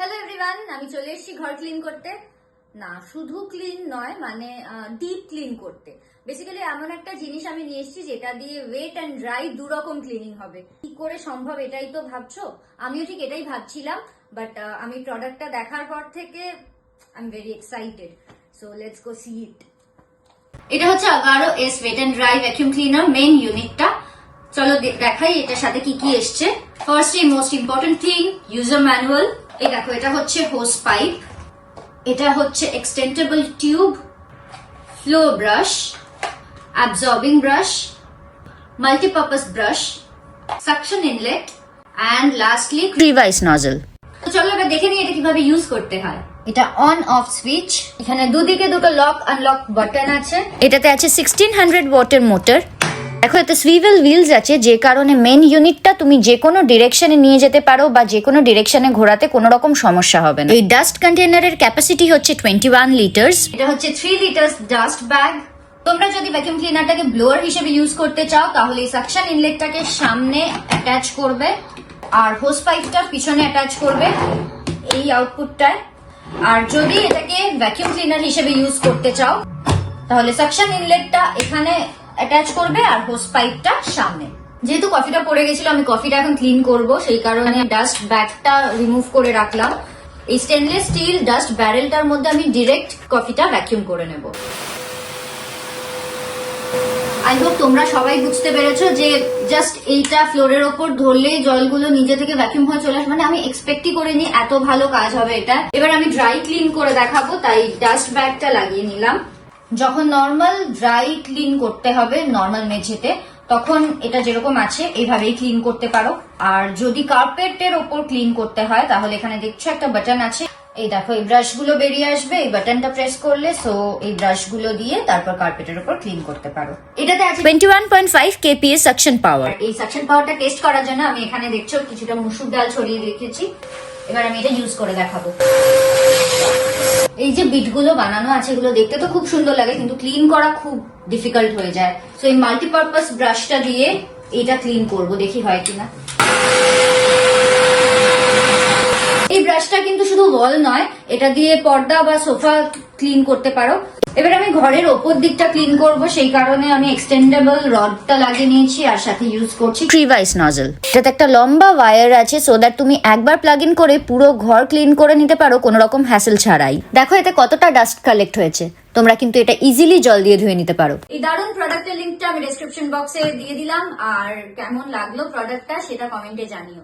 Hello everyone, আমি চলে এসেছি ঘর ক্লিন করতে। না শুধু ক্লিন নয়, মানে ডিপ ক্লিন করতে। বেসিক্যালি এমন একটা জিনিস আমি নিয়ে এসেছি যেটা দিয়ে ওয়েট অ্যান্ড ড্রাই দু রকম ক্লিনিং হবে। কি করে সম্ভব এটাই তো ভাবছো, আমিও ঠিক এটাই ভাবছিলাম। বাট আমি প্রোডাক্টটা দেখার পর থেকে I am very excited. So let's go see it. এটা হচ্ছে Agaro S wet and dry vacuum cleaner main ইউনিটটা। চলো দেখাই এটার সাথে কি কি এসছে। Firstly most important thing, user manual. এই দেখো, এটা হচ্ছে হোস পাইপ, এটা হচ্ছে extendable tube, floor brush, absorbing brush, multipurpose brush, suction inlet and lastly device nozzle. তো চলো এবার দেখে নিই এটা কিভাবে ইউজ করতে হয়। এটা অন অফ সুইচ। এখানে দুদিকে দুটো লক আনলক বাটন আছে। এটাতে আছে 1600 ওয়াটের মোটর। দেখো, এতে সুইভেল হুইলস আছে, যে কারণে মেন ইউনিটটা তুমি যে কোনো ডিরেকশনে নিয়ে যেতে পারো বা যে কোনো ডিরেকশনে ঘোরাতে কোনো রকম সমস্যা হবে না। এই ডাস্ট কন্টেনারের ক্যাপাসিটি হচ্ছে 21 লিটার্স। এটা হচ্ছে 3 লিটার্স ডাস্ট ব্যাগ। তোমরা যদি ভ্যাকুয়াম ক্লিনারটাকে ব্লোয়ার হিসেবে ইউজ করতে চাও তাহলে এই সাকশন ইনলেটটাকে সামনে অ্যাটাচ করবে আর হোস পাইপটা পিছনে অ্যাটাচ করবে এই আউটপুটটায়। আর যদি এটাকে ভ্যাকুয়াম ক্লিনার হিসেবে ইউজ করতে চাও তাহলে সাকশন ইনলেটটা এখানে অ্যাটাচ করবে আর হোস পাইপটা সামনে। যেহেতু কফিটা পড়ে গেছিল, আমি কফিটা এখন ক্লিন করব, সেই কারণে ডাস্ট ব্যাগটা রিমুভ করে রাখলাম। এই স্টেনলেস স্টিল ডাস্ট ব্যারেলটার মধ্যে আমি ডিরেক্ট কফিটা ভ্যাকুয়াম করে নেব। আই হোপ তোমরা সবাই বুঝতে পেরেছো যে জাস্ট এইটা ফ্লোরের ওপর ধরলেই জলগুলো নিজে থেকে ভ্যাকুয়াম হয়ে চলে আসবে। মানে আমি এক্সপেক্টই করিনি এত ভালো কাজ হবে এটা। এবার আমি ড্রাই ক্লিন করে দেখাবো, তাই ডাস্ট ব্যাগটা লাগিয়ে নিলাম। যখন নর্মাল ড্রাই ক্লিন করতে হবে নর্মাল মেঝেতে, তখন এটা যেরকম আছে এইভাবেই ক্লিন করতে পারো। আর যদি কার্পেটের ওপর ক্লিন করতে হয় তাহলে এখানে দেখছো একটা বাটন আছে। এই দেখো, এই ব্রাশগুলো বেরিয়ে আসবে এই বাটনটা প্রেস করলে। সো এই ব্রাশগুলো দিয়ে তারপর কার্পেটের উপর ক্লিন করতে পারো। এটাতে আছে 21.5 kPa সাকশন পাওয়ার। এই সাকশন পাওয়ারটা টেস্ট করার জন্য আমি এখানে দেখছো কিছুটা মুসুর ডাল ছড়িয়ে রেখেছি। এবার আমি এটা ইউজ করে দেখাবো। এই যে বিটগুলো বানানো আছে এগুলো দেখতে তো খুব সুন্দর লাগে, কিন্তু ক্লিন করা খুব ডিফিকাল্ট হয়ে যায়। সো এই মাল্টিপারপাস ব্রাশটা দিয়ে এটা ক্লিন করব, দেখি হয় কিনা। এই ব্রাশটা কিন্তু শুধু ওয়াল নয়, এটা দিয়ে পর্দা বা সোফা ক্লিন করতে পারো। এবার আমি ঘরের ওপর দিকটা ক্লিন করব, সেই কারণে আমি এক্সটেন্ডেবল রডটা লাগিয়ে নিয়েছি আর সাথে ইউজ করছি ডিভাইস নজল। এটাতে একটা লম্বা ওয়্যার আছে, সো দ্যাট তুমি একবার প্লাগ ইন করে পুরো ঘর ক্লিন করে নিতে পারো কোনো রকম হ্যাসেল ছাড়াই। দেখো এতে কতটা ডাস্ট কালেক্ট হয়েছে। তোমরা কিন্তু এটা ইজিলি জল দিয়ে ধুয়ে নিতে পারো। এই দারুণ প্রোডাক্টের লিঙ্কটা আমি ডেসক্রিপশন বক্সে দিয়ে দিলাম। আর কেমন লাগলো প্রোডাক্টটা সেটা কমেন্টে জানিও।